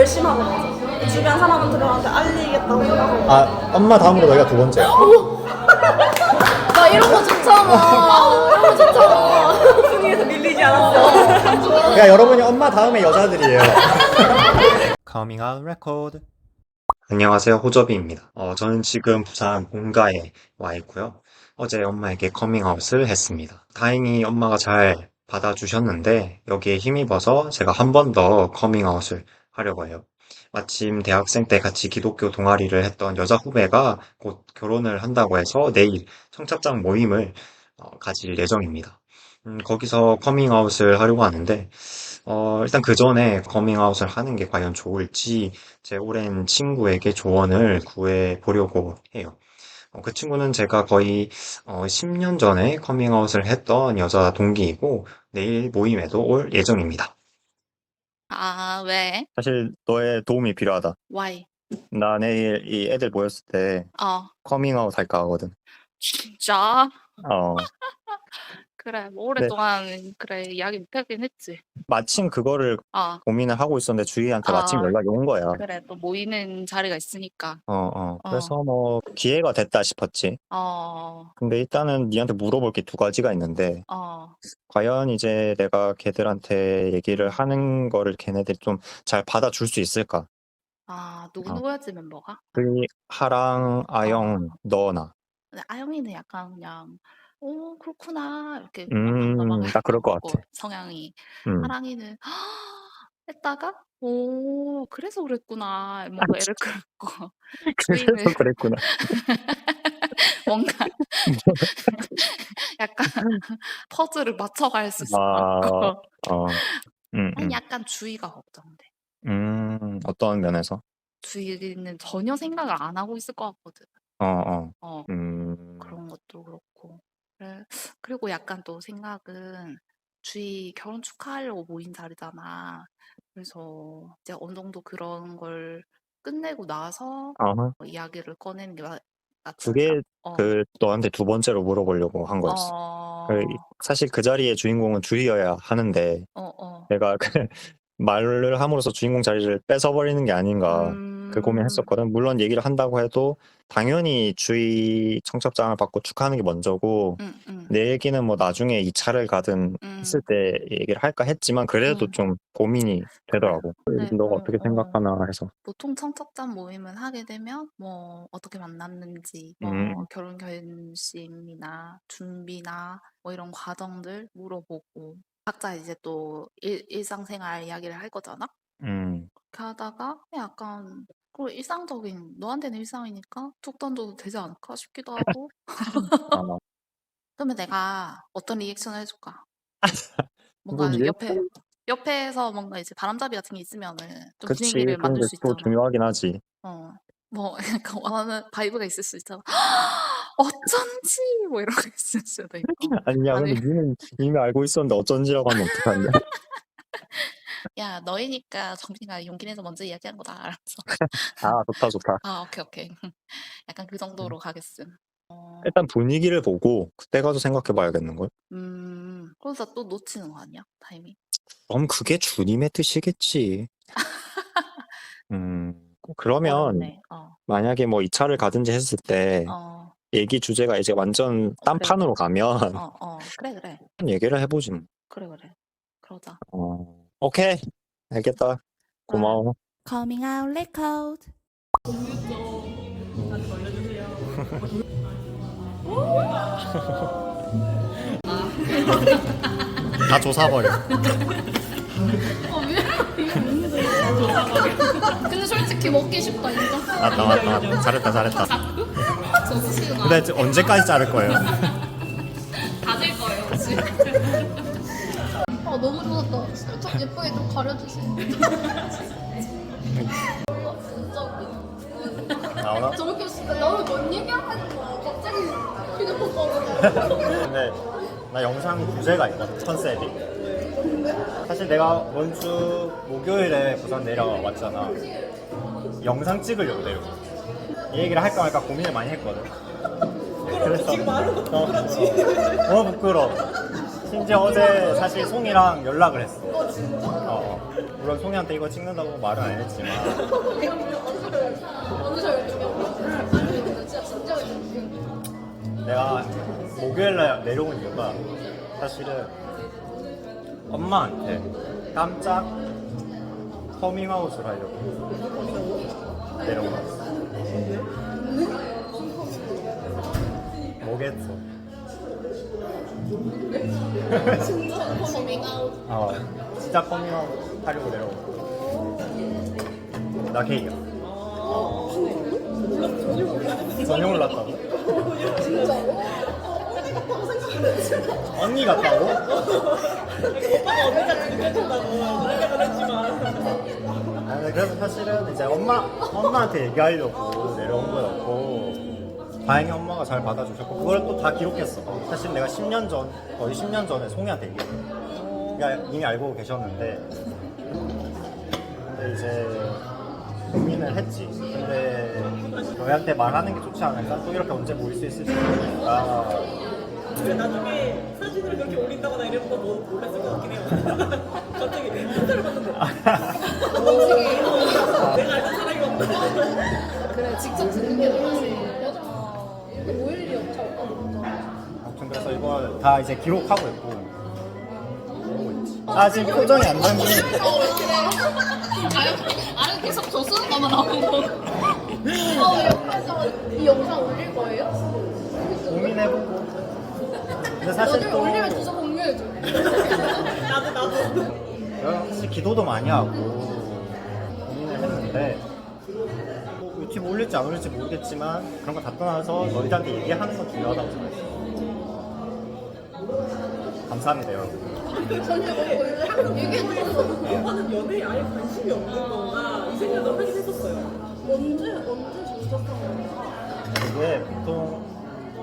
결심하고 나서 주변 사람들한테 알리겠다고 생각하고. 아, 엄마 다음으로 너희가 두 번째야. 나 이런 거 좋잖아. 이런 거 좋잖아. 분위기에서 밀리지 않았어. 그러니까 여러분이 엄마 다음에 여자들이에요. Coming Out Record. 안녕하세요, 호접이입니다. 저는 지금 부산 본가에 와 있고요. 어제 엄마에게 커밍아웃을 했습니다. 다행히 엄마가 잘 받아주셨는데 여기에 힘입어서 제가 한 번 더 커밍아웃을 하려고 해요. 마침 대학생 때 같이 기독교 동아리를 했던 여자 후배가 곧 결혼을 한다고 해서 내일 청첩장 모임을 가질 예정입니다. 거기서 커밍아웃을 하려고 하는데 일단 그 전에 커밍아웃을 하는 게 과연 좋을지 제 오랜 친구에게 조언을 구해 보려고 해요. 그 친구는 제가 거의 10년 전에 커밍아웃을 했던 여자 동기이고 내일 모임에도 올 예정입니다. 아, 왜? 사실 너의 도움이 필요하다. Why? 나 내일 이 애들 모였을 때 커밍아웃 할까 하거든. 진짜? 어, 그래, 뭐 네. 오랫동안 그래 이야기 못하긴 했지. 마침 그거를 고민을 하고 있었는데 주희한테 마침 연락이 온 거야. 그래, 또 모이는 자리가 있으니까. 그래서 뭐 기회가 됐다 싶었지. 근데 일단은 니한테 물어볼 게 두 가지가 있는데 과연 이제 내가 걔들한테 얘기를 하는 거를 걔네들이 좀 잘 받아줄 수 있을까? 누구야지 멤버가? 하랑, 아영, 너나. 근데 아영이는 약간 그냥 그렇구나 이렇게 딱 그럴 것 같아. 성향이. 음. 하랑이는 했다가 그래서 그랬구나 뭔가 애를 끌고. 주희는 그래서 그랬구나. 뭔가 약간 퍼즐을 맞춰갈 수 있을 것 같고. 아니 약간 주희가 걱정돼. 어떤 면에서? 주희는 전혀 생각을 안 하고 있을 것 같거든. 그런 것도 그렇고. 그래. 그리고 약간 또 생각은 주희 결혼 축하하려고 모인 자리잖아. 그래서 이제 어느 정도 그런 걸 끝내고 나서 이야기를 꺼내는 게 낫지 그게 않을까? 너한테 두 번째로 물어보려고 한 거였어. 사실 그 자리의 주인공은 주희여야 하는데 내가 말을 함으로써 주인공 자리를 뺏어버리는 게 아닌가 그 고민했었거든. 물론 얘기를 한다고 해도 당연히 주희 청첩장을 받고 축하하는 게 먼저고 내 얘기는 뭐 나중에 2차를 가든 했을 때 얘기를 할까 했지만 그래도 좀 고민이 되더라고. 네, 너가 어떻게 생각하나 해서. 보통 청첩장 모임을 하게 되면 뭐 어떻게 만났는지 뭐 결혼 결심이나 준비나 뭐 이런 과정들 물어보고 각자 이제 또 일상생활 이야기를 할 거잖아. 그렇게 하다가 약간 그리고 일상적인 너한테는 일상이니까 툭 던져도 되지 않을까 싶기도 하고. 그러면 내가 어떤 리액션을 해줄까? 뭔가 옆에서 뭔가 이제 바람잡이 같은 게 있으면은 좀 그치, 분위기를 그런 만들 게 수 또 있잖아. 중요하긴 하지. 뭐 약간 원하는 바이브가 있을 수 있잖아. 어쩐지 뭐 이런 거 있을 수도 있고. 아니야, 근데 니는 이미 알고 있었는데 어쩐지라고 하면 어떡하냐. 야, 너희니까 정신아 용기 내서 먼저 이야기한 거다. 알았어. 좋다. 오케이. 약간 그 정도로 가겠음. 일단 분위기를 보고 그때 가서 생각해 봐야겠는걸? 그러다 또 놓치는 거 아니야? 타이밍? 그럼 그게 주님의 뜻이겠지. 그러면 어렵네. 만약에 뭐 2차를 가든지 했을 때 얘기 주제가 이제 완전 딴 그래. 판으로 가면 그래. 얘기를 해보지 뭐. 그래. 그러자. 오케이. 알겠다. 고마워. Coming out record. 다 조사버려. 근데 솔직히 먹기 쉽다 인정. 맞다. 잘했다. 근데 언제까지 자를 거예요? 다 될 거예요 혹시? 너무 좋았다. 살짝 예쁘게 좀 가려주세요. 진짜 웃기다. 나오나? 저렇게 웃으니까 나는 뭔 얘기하는 거야. 갑자기 휴대폰 꺼내. 근데 나 영상 주제가 있거든, 컨셉이. 사실 내가 원주 목요일에 부산 내려왔잖아. 영상 찍으려고 내려고. 이 얘기를 할까 말까 고민을 많이 했거든. 그래서 너무 부끄러워. 심지어 어제 사실 송이랑 연락을 했어. 물론 송이한테 이거 찍는다고 말은 안 했지만 내가 목요일날 내려온 이유가 사실은 엄마한테 깜짝 커밍아웃을 하려고 내려온 거였어. 뭐겠어? 진짜 커밍아웃 하려고 내려온 거. 나 게이야. 전혀 몰랐다고? 언니 같다고? 오빠가 언니까지 느껴진다고 생각을 했지만. 아니, 그래서 사실은 이제 엄마한테 얘기하려고 내려온 거였고, 다행히 엄마가 잘 받아주셨고, 그걸 또 다 기록했어. 사실 내가 10년 전, 거의 10년 전에 송이한테 얘기했어. 그러니까 이미 알고 계셨는데, 근데 이제 고민을 했지. 근데 너희한테 말하는 게 좋지 않을까? 또 이렇게 언제 모일 수 있을지 모르니까. 그래, 나중에 사진을 그렇게 올린다거나 이런 거 몰랐을 것 같긴 해요. 갑자기 사진을 봤는데. 내가 알던 사람이 왔는데. 그래 직접 듣는 게 낫지. 맞아. 이렇게 모일 일이 없죠. 아무튼 그래서 이걸 다 이제 기록하고 있고. 그러고 있지. 아, 지금 표정이 안 담기네. 아니 계속 조수는 것만 나오고. 옆에서 이 영상 올릴 거예요? 고민해보고. 근데 사실 너들 또 올리면 주소 공유해줘. 나도. 내가 사실 기도도 많이 하고 고민을 했는데 뭐 유튜브 올릴지 안 올릴지 모르겠지만 그런 거 다 떠나서 너희들한테 얘기하는 건 중요하다고 생각했어. 감사합니다 여러분. 전혀 뭐 얘기해줘. 오빠는 연애에 아예 관심이 없는 건가 이 생각을 하긴 했었어요. 언제 시작한 건가? 이게 보통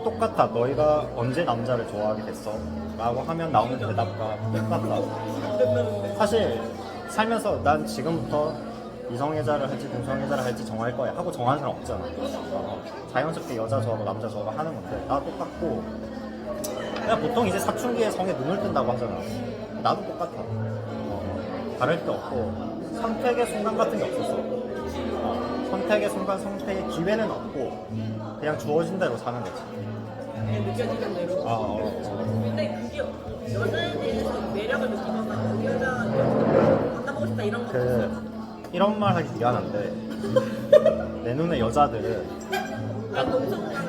똑같아. 너희가 언제 남자를 좋아하게 됐어? 라고 하면 나오는 대답과 똑같다. 사실 살면서 난 지금부터 이성애자를 할지 동성애자를 할지 정할 거야 하고 정하는 사람 없잖아. 자연스럽게 여자 좋아하고 남자 좋아하고 하는 건데 나 똑같고 그냥 보통 이제 사춘기에 성에 눈을 뜬다고 하잖아. 나도 똑같아. 다를 게 없고 선택의 순간 같은 게 없었어. 선택의 순간 선택의 기회는 없고 그냥 주어진 대로 사는 거지. 느껴지는 대로. 근데 그게 여자에 대해서 매력을 느끼거나 그 여자 만나보고 싶다 이런 거 없었어요? 이런 말 하기 미안한데 내 눈에 여자들은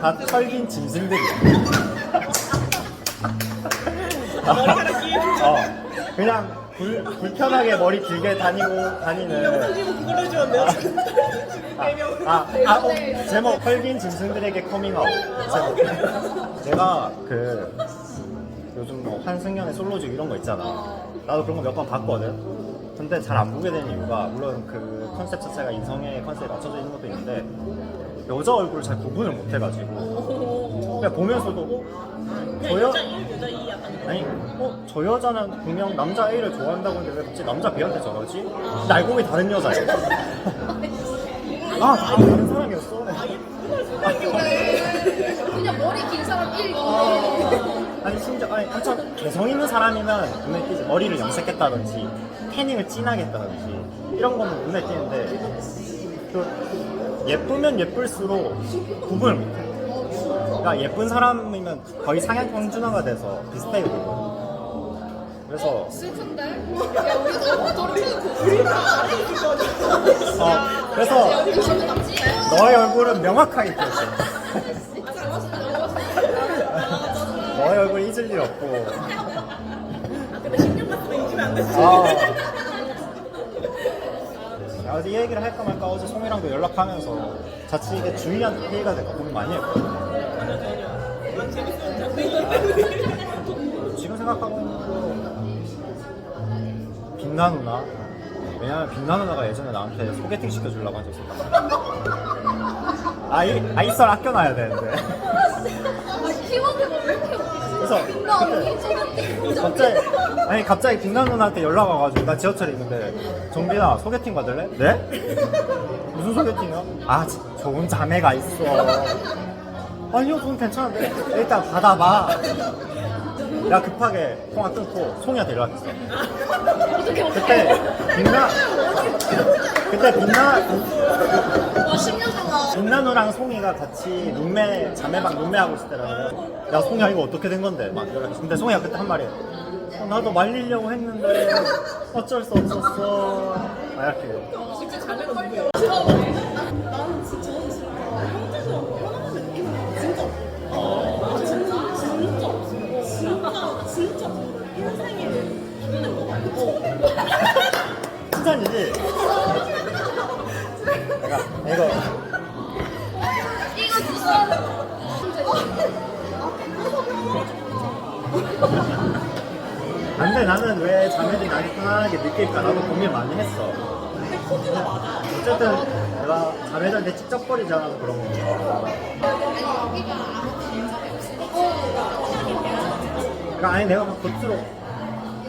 다 털긴 짐승들이야. 그냥 불편하게 머리 길게 다니는 영상 제목 그걸로 해주면 돼요. 제목 털긴 짐승들에게 커밍아웃. 내가 그 요즘 뭐 한승연의 솔로집 이런 거 있잖아. 나도 그런 거 몇 번 봤거든. 근데 잘 안 보게 되는 이유가 물론 그 컨셉 자체가 인성의 컨셉에 맞춰져 있는 것도 있는데 여자 얼굴을 잘 구분을 못 해가지고 그냥 보면서도 여자 1, 여자 2 약간 아니 저 여자는 분명 남자 A를 좋아한다고 했는데 왜 갑자기 남자 B한테 저러지? 근데 알고 보니 다른 여자야. 다른 사람이었어. 그냥 머리 긴 사람 1, 2. 아니 심지어 한참 개성 있는 사람이면 눈에 띄지. 머리를 염색했다든지 태닝을 진하게 했다든지 이런 거는 눈에 띄는데 그 예쁘면 예쁠수록 구분을 못해. 그러니까 예쁜 사람이면 거의 상향 평준화가 돼서 비슷하게 보거든. 그래서 슬픈데? 야 그래서 너의 얼굴은 명확하게 기억해. 너의 얼굴 잊을 일 없고. 근데 10년 갔으면 잊으면 안 됐지. 어제 이 얘기를 할까 말까 어제 송이랑도 연락하면서 자칫 이게 주인한테 피해가 될까 고민 많이 했거든. 난 재밌어요. 장르 지금 생각하고 있는 거 빛나 누나. 왜냐면 빛나 누나가 예전에 나한테 소개팅 시켜주려고 한 적 있었단 말이야. 이 썰 아껴놔야 되는데. 키워드가 왜 이렇게 웃기지? 그래서 갑자기 빛나 누나한테 연락 와가지고 나 지하철에 있는데 정빈아 소개팅 받을래? 네? 무슨 소개팅이야? 좋은 자매가 있어. 아니요, 돈 괜찮은데 일단 받아봐. 내가 급하게 통화 끊고 송이가 데려왔어. 그때 빛나누랑 송이가 같이 자매방 룸메하고 있을 때라. 야 송이야 이거 어떻게 된 건데? 막 이러면서. 근데 송이가 그때 한 말이 나도 말리려고 했는데 어쩔 수 없었어. 막 이렇게. 진짜 자매가 누구예요? 나는 진짜 형제들하고 편안한 느낌이 진짜 진짜 없어. 진짜 인생에 있는 거 말고. 칭찬이지? 내가 이거 진짜. 근데 나는 왜 자매들이 나를 편안하게 느낄까 나도 고민 많이 했어. 어쨌든 내가 자매들한테 찝쩍거리잖아 그런 거. 그러니까 아니 내가 막 겉으로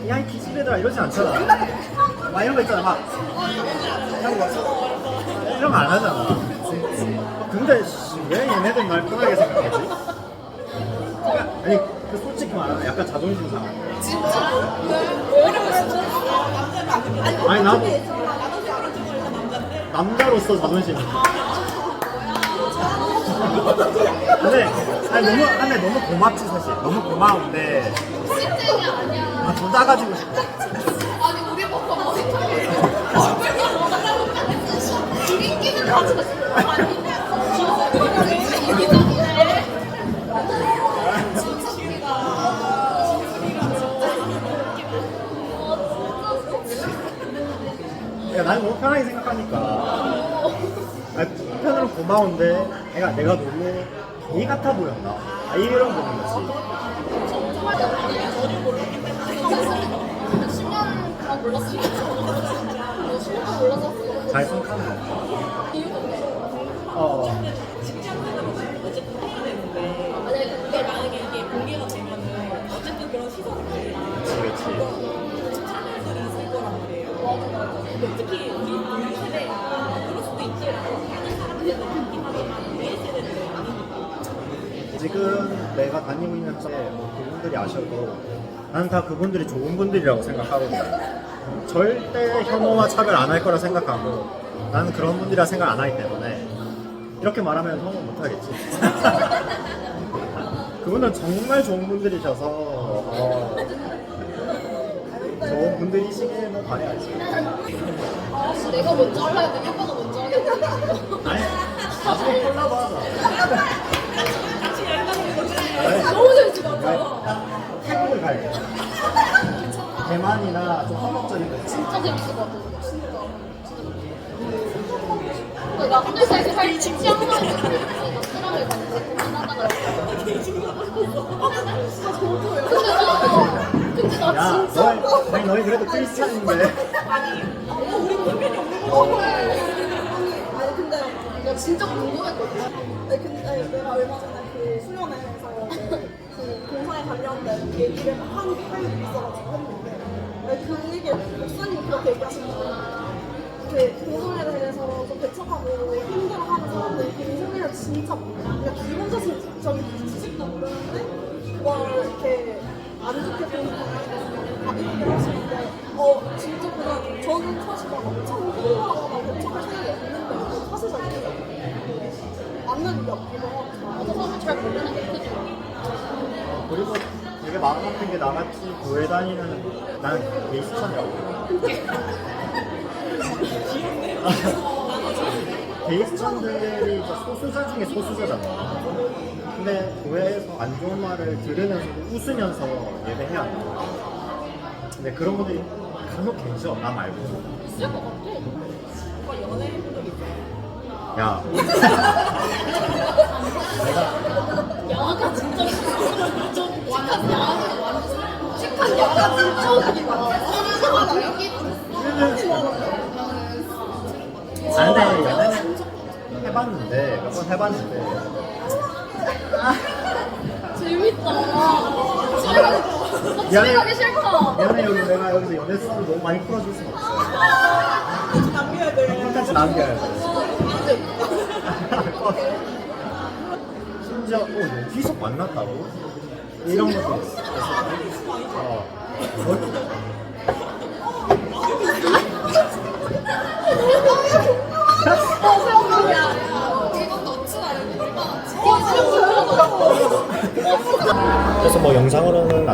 야이 기집애들아 이러지 않잖아. 막 이런 거 있잖아 막 그냥 막 이런 거 안 하잖아. 근데 왜 얘네들 날 편하게 생각하지? 아니 그 솔직히 말하면 약간 자존심 상해. 아니 나도 남자로서 자존심. 근데 너무 고맙지 사실. 너무 고마운데. 실쟁이 아니야. 돈 따가지고 싶어. 아니 우리 오빠 머리카락에 기린기는 가지고 아니 그러니까 나는 너무 편하게 생각하니까. 한편으로 고마운데 내가 너무 이 같아 보였나? 이런 거 보는 거지. 10년 다 몰랐어. 10년 다 몰랐어. 잘 생각하는 거. 어쨌든 해야 되는데 근데 만약에 이게 공개가 되면은 어쨌든 그런 시선들이 그렇지. 차별들이 있을 거란 말이에요. 근데 특히 우리 세대 그럴 수도 있지라고 하는 사람들은 있긴 하지만 우리 세대는 아니니까. 지금 내가 다니고 있는 학교에 그분들이 아셔도 나는 다 그분들이 좋은 분들이라고 생각하거든. 절대 혐오와 차별 안 할 거라 생각하고 나는 그런 분들이라 생각 안 하기 때문에 이렇게 말하면 혐오 못 하겠지. 그분은 정말 좋은 분들이셔서 좋은 분들이시길 뭐 바라야지. 아씨 내가 먼저 하려 했는데 오빠가 먼저 하겠다. 아니 나중에 콜라보 하자. 같이 여행 가는 거 좋지. 너무 재밌지 맞아. 태국을 갈게. 대만이나 좀 한국적인 거. 진짜 재밌을 것 같아. 진짜. 나 혼자서 살 취향만 사람을 만나다가 진짜 저도요. 근데 나 야, 진짜 너희 그래도 크리스찬인데. 우리 불편이 없는 거 아니 근데 나 진짜 궁금했거든. 아니 근데 내가 얼마 전에 그 수련회에서 그 공사에 관련된 얘기를 한 일이 있어가지고 했는데 그 얘기 목사님이 그렇게 얘기하시는 거예요. 그 공사에 대해서 좀 대처하고 힘들어하는 사람들이 공사를 진짜 몰라. 그러니까 기본적인 지식도 모르는데 그걸 이렇게 안 좋게 보는 사람이 이렇게 하시는데 진짜 그냥 저는 사실 막 엄청 힘들어하거나 대처할 생각이 없는데 사실 잘 모르겠어요. 맞는 게 없기도 하고 맞아 사실 잘 모르는 게 크죠. 그리고 되게 마음 아픈 게 나같이 교회 다니는 나는 게이스천이라고. 게이스천들이 소수자 중에 소수자잖아. 근데 교회에서 안 좋은 말을 들으면서도 웃으면서 예배해야 돼. 근데 그런 분들이 간혹 계셔, 나 말고. 있을 것 같아. 오빠 연애해본 적 있어요? 야. 내가 야가 진짜 착한 야가 완전 착한 야가 진짜 웃기다. 나 여기 근데 연애는 해봤는데 몇 번 해봤는데 재밌다. 집에 싫다. 미안해 여기 내가 여기서 연애 썰을 너무 많이 풀어줄 수는 없어. 남겨야 돼. 콘텐츠 남겨야 돼. 심지어 여기서 만났다고? 이런 것도 있어. 그래서 뭐 영상으로는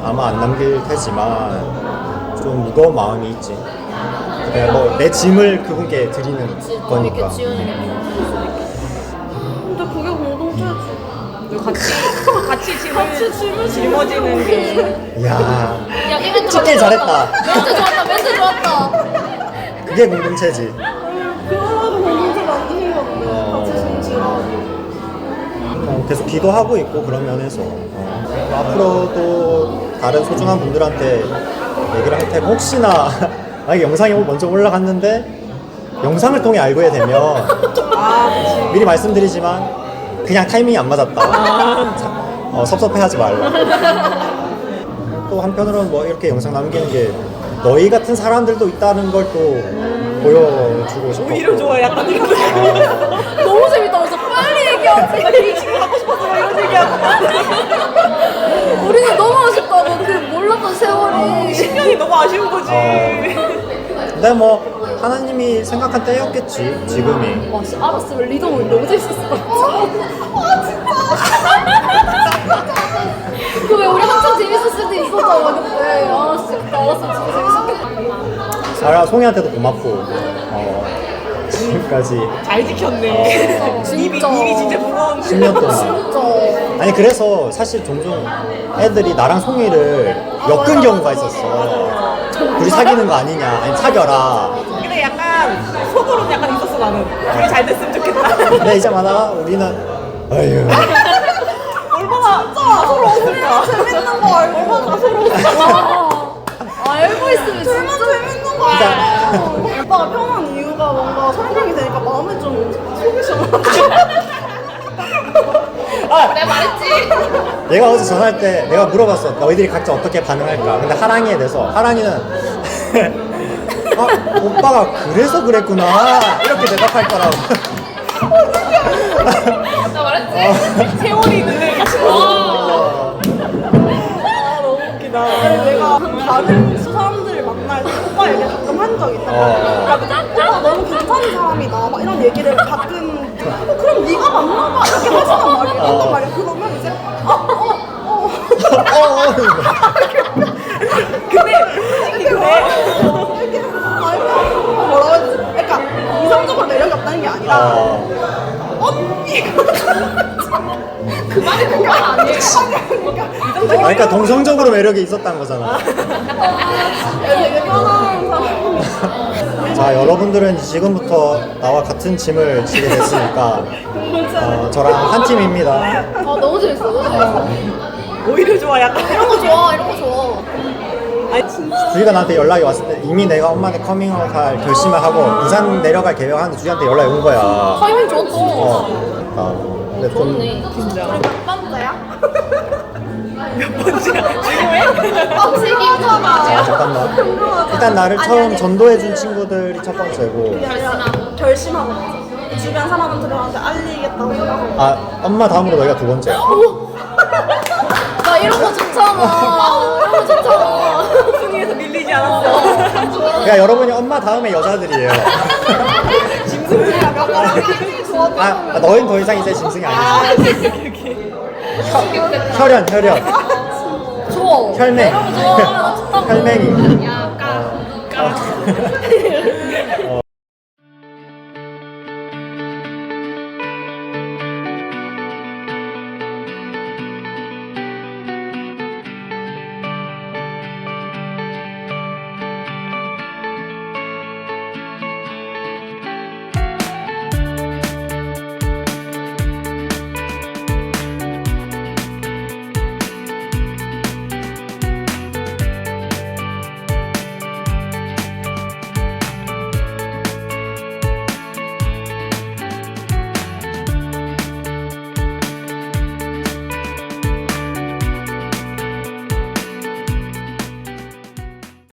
아마 안 남길 테지만 좀 무거운 마음이 있지. 그래 뭐 내 짐을 그분께 드리는 거니까. 근데 그게 공동체지. 같이 짐을 짊어지는 게 이야 야, 이벤트 찍길 잘했다. 멘트 좋았다. 그게 공동체지. 그거라도 공동체 만드신 건데 같이 심지어. 계속 기도하고 있고 그런 면에서 앞으로도 다른 소중한 분들한테 얘기를 할 테고 혹시나 만약에 영상이 먼저 올라갔는데 영상을 통해 알게 되면 미리 말씀드리지만 그냥 타이밍이 안 맞았다. 섭섭해하지 말라. 또 한편으로는 뭐 이렇게 영상 남기는 게 너희 같은 사람들도 있다는 걸 또 보여주고 싶어. 오히려 좋아 약간 이렇게 너무 재밌다. 그래서 빨리 얘기하지. 이 친구 하고 싶어서 이런 얘기하고 우리는 너무 아쉽다고. 그 몰랐던 세월이. 10년이 너무 아쉬운 거지. 근데 뭐 하나님이 생각한 때였겠지 지금이. 와, 씨, 알았으면 리더는 너무 재밌었을 것 같아. 그왜 우리 한참 재밌었을 때 있었잖아 그때. 아, 씨, 그때 알았으면 진짜 재밌었겠다. 사라 송이한테도 고맙고 지금까지 잘 지켰네. 입이 진짜 무거운 10년 동안. 진짜. 아니 그래서 사실 종종 애들이 나랑 송이를 엮은 경우가 있었어. 둘이 사귀는 거 아니냐, 아니 사겨라. 근데 약간 속으로는 약간 있었어 나는. 둘이 잘 됐으면 좋겠다. 근데 이제 마다가 우리는 아유 얼마나 가소로웠을까. 재밌는 거 알고 얼마나 가소로웠어. 알고 있으면 얼마나 진짜. 재밌는 거 알고. 오빠가 편한 이유가 뭔가 설명이 되니까 마음에 좀 속이 시원하죠. 내가 말했지. 내가 어제 전화할 때 내가 물어봤어. 너희들이 각자 어떻게 반응할까? 근데 하랑이에 대해서 하랑이는 오빠가 그래서 그랬구나 이렇게 대답할 거라고. 나 말했지. 세월이 눈을 같이 아 너무 웃기다. 내가 다른 사람들을 만날 때 오빠 얘기 가끔 한 적이 있단 말이야. 그러니까 오빠 너무 괜찮은 사람이다 막 이런 얘기를 가끔 그럼 네가 만나봐 이렇게 하시단 말이야. 한단 말이야. 그러면 이제 근데 솔직히 그래. 이렇게 뭐라고 하지? 그러니까 이성적으로 매력이 없다는 게 아니라 언니가 그 말이 그거 아니에요. 그러니까 동성적으로 매력이 있었다는 거잖아. 되게 편한 사람. 자 여러분들은 지금부터 나와 같은 짐을 지게 됐으니까 저랑 한 팀입니다. 아, 너무 재밌어. 너무 재밌어. 오히려 좋아 약간. 이런 거 좋아. 이런 거 좋아. 아니 진짜. 주희가 나한테 연락이 왔을 때 이미 내가 엄마한테 커밍아웃 할 결심을 하고 부산 내려갈 계획하는데 주희한테 연락이 온 거야. 타이밍 좋았어. 근데 좀 진짜. 몇 번째야? 책임져봐. 잠깐만. 일단 나를 처음 전도해준 친구들이 첫 번째고 결심하고 나서 주변 사람들한테 알리겠다고 생각하고 엄마 다음으로 너희가 두 번째야. 나 이런 거 좋잖아. 이런 거 좋잖아. 순위에서 밀리지 않았어. 그러니까 여러분이 엄마 다음에 여자들이에요. 짐승들이라 몇 가지. 너희는 더 이상 이제 짐승이 아니지. 이렇게. 혈연. 좋아. 혈맹. 이런 거 좋아. 나 좋다고. 혈맹이. 야, 까.